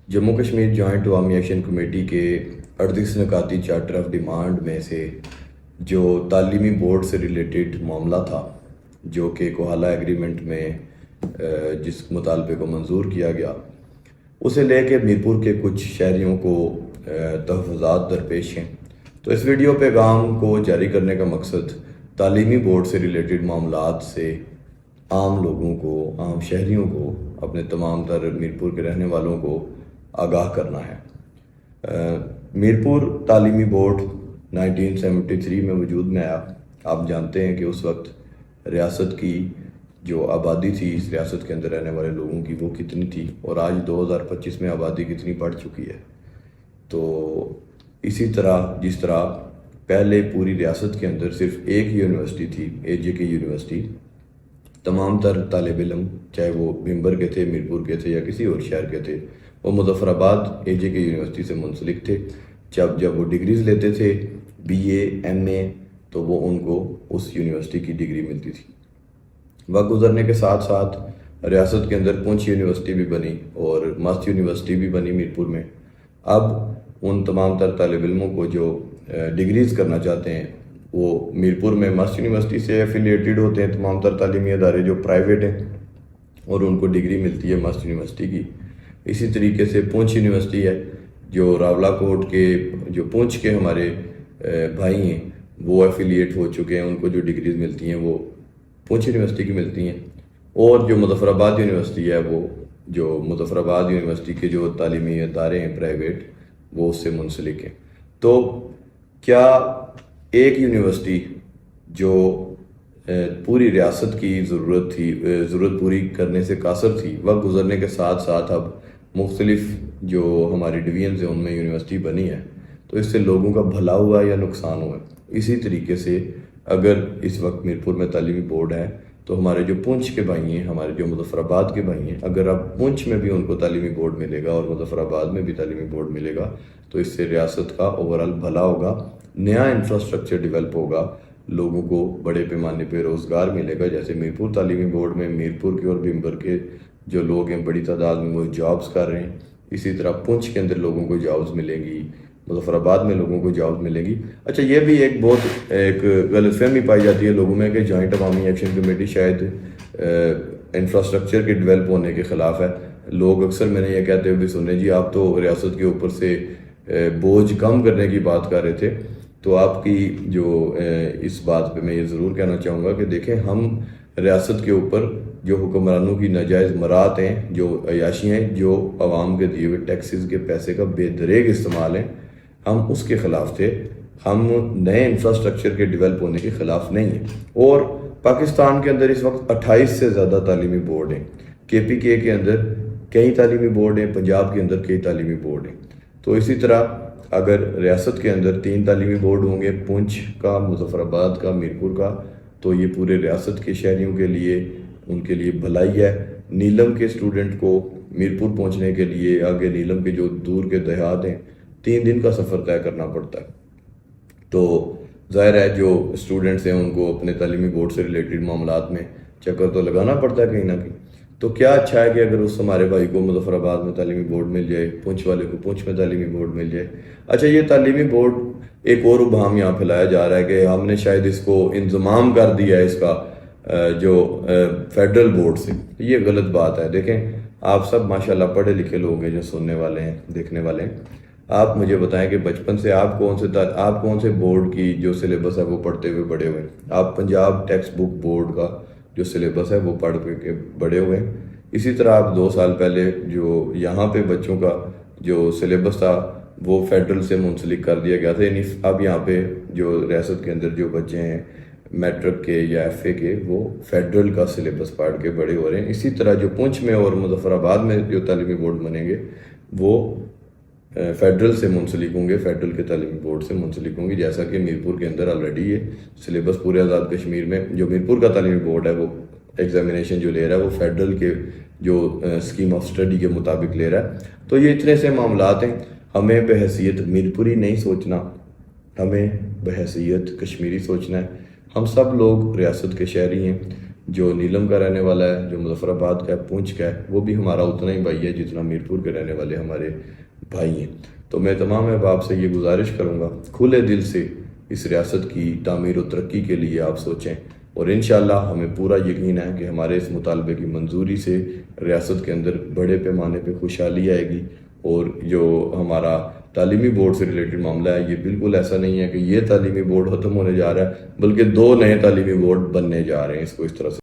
Jammu Kashmir joint عوامی action committee کے 38 نکاتی charter of demand میں سے جو تعلیمی بورڈ سے ریلیٹڈ معاملہ تھا، جو کہ کوہالہ ایگریمنٹ میں جس مطالبے کو منظور کیا گیا، اسے لے کے میرپور کے کچھ شہریوں کو تحفظات درپیش ہیں۔ تو اس ویڈیو پیغام کو جاری کرنے کا مقصد تعلیمی بورڈ سے ریلیٹڈ معاملات سے عام لوگوں کو، عام شہریوں کو، اپنے تمام تر میرپور کے رہنے والوں کو آگاہ کرنا ہے۔ میرپور تعلیمی بورڈ 1973 میں وجود میں آیا۔ آپ جانتے ہیں کہ اس وقت ریاست کی جو آبادی تھی، اس ریاست کے اندر رہنے والے لوگوں کی، وہ کتنی تھی، اور آج 2025 میں آبادی کتنی بڑھ چکی ہے۔ تو اسی طرح جس طرح پہلے پوری ریاست کے اندر صرف ایک یونیورسٹی تھی، AJK یونیورسٹی، تمام تر طالب علم چاہے وہ ممبر کے تھے، میرپور کے تھے یا کسی اور شہر کے تھے، وہ مظفر آباد AJK یونیورسٹی سے منسلک تھے۔ جب وہ ڈگریز لیتے تھے BA MA تو وہ ان کو اس یونیورسٹی کی ڈگری ملتی تھی۔ وقت گزرنے کے ساتھ ساتھ ریاست کے اندر پونچھ یونیورسٹی بھی بنی اور مست یونیورسٹی بھی بنی میرپور میں۔ اب ان تمام تر طالب علموں کو جو ڈگریز کرنا چاہتے ہیں، وہ میرپور میں مست یونیورسٹی سے ایفیلیٹڈ ہوتے ہیں، تمام تر تعلیمی ادارے جو پرائیویٹ ہیں، اور ان کو ڈگری ملتی ہے مست یونیورسٹی کی۔ اسی طریقے سے پونچھ یونیورسٹی ہے، جو راولہ کوٹ کے، جو پونچھ کے ہمارے بھائی ہیں، وہ ایفیلیٹ ہو چکے ہیں، ان کو جو ڈگریز ملتی ہیں وہ پونچھ یونیورسٹی کی ملتی ہیں۔ اور جو مظفر آباد یونیورسٹی ہے، وہ جو مظفر آباد یونیورسٹی کے جو تعلیمی ادارے ہیں پرائیویٹ، وہ اس سے منسلک ہیں۔ تو کیا ایک یونیورسٹی جو پوری ریاست کی ضرورت پوری کرنے سے قاصر تھی، وقت گزرنے کے ساتھ ساتھ اب مختلف جو ہماری ڈویژنز ہیں ان میں یونیورسٹی بنی ہے، تو اس سے لوگوں کا بھلا ہوا یا نقصان ہوا ہے؟ اسی طریقے سے اگر اس وقت میرپور میں تعلیمی بورڈ ہے، تو ہمارے جو پونچھ کے بھائی ہیں، ہمارے جو مظفر آباد کے بھائی ہیں، اگر اب پونچھ میں بھی ان کو تعلیمی بورڈ ملے گا اور مظفر آباد میں بھی تعلیمی بورڈ ملے گا، تو اس سے ریاست کا اوورآل بھلا ہوگا، نیا انفراسٹرکچر ڈیولپ ہوگا، لوگوں کو بڑے پیمانے پہ روزگار ملے گا۔ جیسے میرپور تعلیمی بورڈ میں میرپور کے اور بھمبر کے جو لوگ ہیں بڑی تعداد میں وہ جابز کر رہے ہیں، اسی طرح پونچھ کے اندر لوگوں کو جابز ملیں گی، مظفر آباد میں لوگوں کو جابز ملیں گی۔ اچھا، یہ بھی ایک غلط فہمی پائی جاتی ہے لوگوں میں کہ جوائنٹ عوامی ایکشن کمیٹی شاید انفراسٹرکچر کے ڈیولپ ہونے کے خلاف ہے۔ لوگ اکثر میں نے یہ کہتے ہوئے بھی سنے، جی آپ تو ریاست کے اوپر سے بوجھ کم کرنے کی بات کر رہے تھے۔ تو آپ کی جو اس بات پہ میں یہ ضرور کہنا چاہوں گا کہ دیکھیں، ہم ریاست کے اوپر جو حکمرانوں کی ناجائز مرات ہیں، جو عیاشی ہیں، جو عوام کے دیے ہوئے ٹیکسز کے پیسے کا بے دریغ استعمال ہیں، ہم اس کے خلاف تھے۔ ہم نئے انفراسٹرکچر کے ڈیولپ ہونے کے خلاف نہیں ہیں۔ اور پاکستان کے اندر اس وقت 28 سے زیادہ تعلیمی بورڈ ہیں۔ KPK کے اندر کئی تعلیمی بورڈ ہیں، پنجاب کے اندر کئی تعلیمی بورڈ ہیں۔ تو اسی طرح اگر ریاست کے اندر 3 تعلیمی بورڈ ہوں گے، پونچھ کا، مظفر آباد کا، میرپور کا، تو یہ پورے ریاست کے شہریوں کے لیے، ان کے لیے بھلائی ہے۔ نیلم کے اسٹوڈنٹ کو میرپور پہنچنے کے لیے، آگے نیلم کے جو دور کے دیہات ہیں، 3 دن کا سفر طے کرنا پڑتا ہے۔ تو ظاہر ہے جو اسٹوڈنٹس ہیں ان کو اپنے تعلیمی بورڈ سے ریلیٹڈ معاملات میں چکر تو لگانا پڑتا ہے کہیں نہ کہیں۔ تو کیا اچھا ہے کہ اگر اس ہمارے بھائی کو مظفر آباد میں تعلیمی بورڈ مل جائے، پونچھ والے کو پونچھ میں تعلیمی بورڈ مل جائے۔ اچھا، یہ تعلیمی بورڈ ایک اور ابہام یہاں پھیلایا جا رہا ہے کہ ہم نے شاید اس کو انضمام کر دیا ہے اس کا جو فیڈرل بورڈ سے۔ یہ غلط بات ہے۔ دیکھیں، آپ سب ماشاءاللہ پڑھے لکھے لوگ ہیں جو سننے والے ہیں، دیکھنے والے ہیں۔ آپ مجھے بتائیں کہ بچپن سے آپ کون سے بورڈ کی جو سلیبس ہے وہ پڑھتے ہوئے بڑے ہوئے ہیں؟ آپ پنجاب ٹیکسٹ بک بورڈ کا جو سلیبس ہے وہ پڑھ کے بڑے ہوئے ہیں۔ اسی طرح آپ 2 سال پہلے جو یہاں پہ بچوں کا جو سلیبس تھا وہ فیڈرل سے منسلک کر دیا گیا تھا، یعنی اب یہاں پہ جو ریاست کے اندر جو بچے ہیں میٹرک کے یا FA کے، وہ فیڈرل کا سلیبس پڑھ کے بڑے ہو رہے ہیں۔ اسی طرح جو پونچھ میں اور مظفر آباد میں جو تعلیمی بورڈ بنیں گے وہ فیڈرل سے منسلک ہوں گے، فیڈرل کے تعلیمی بورڈ سے منسلک ہوں گے، جیسا کہ میرپور کے اندر آلریڈی یہ سلیبس پورے آزاد کشمیر میں جو میرپور کا تعلیمی بورڈ ہے وہ ایگزامینیشن جو لے رہا ہے وہ فیڈرل کے جو اسکیم آف اسٹڈی کے مطابق لے رہا ہے۔ تو یہ اتنے سے معاملات ہیں۔ ہمیں بحیثیت میرپوری نہیں سوچنا، ہمیں بحیثیت کشمیری سوچنا ہے۔ ہم سب لوگ ریاست کے شہری ہیں۔ جو نیلم کا رہنے والا ہے، جو مظفر آباد کا ہے، پونچھ کا ہے، وہ بھی ہمارا اتنا ہی بھائی ہے جتنا میرپور کے رہنے والے ہمارے بھائی ہیں۔ تو میں تمام احباب سے یہ گزارش کروں گا، کھلے دل سے اس ریاست کی تعمیر و ترقی کے لیے آپ سوچیں، اور انشاءاللہ ہمیں پورا یقین ہے کہ ہمارے اس مطالبے کی منظوری سے ریاست کے اندر بڑے پیمانے پہ خوشحالی آئے گی۔ اور جو ہمارا تعلیمی بورڈ سے ریلیٹڈ معاملہ ہے، یہ بالکل ایسا نہیں ہے کہ یہ تعلیمی بورڈ ختم ہونے جا رہا ہے، بلکہ 2 نئے تعلیمی بورڈ بننے جا رہے ہیں، اس کو اس طرح سے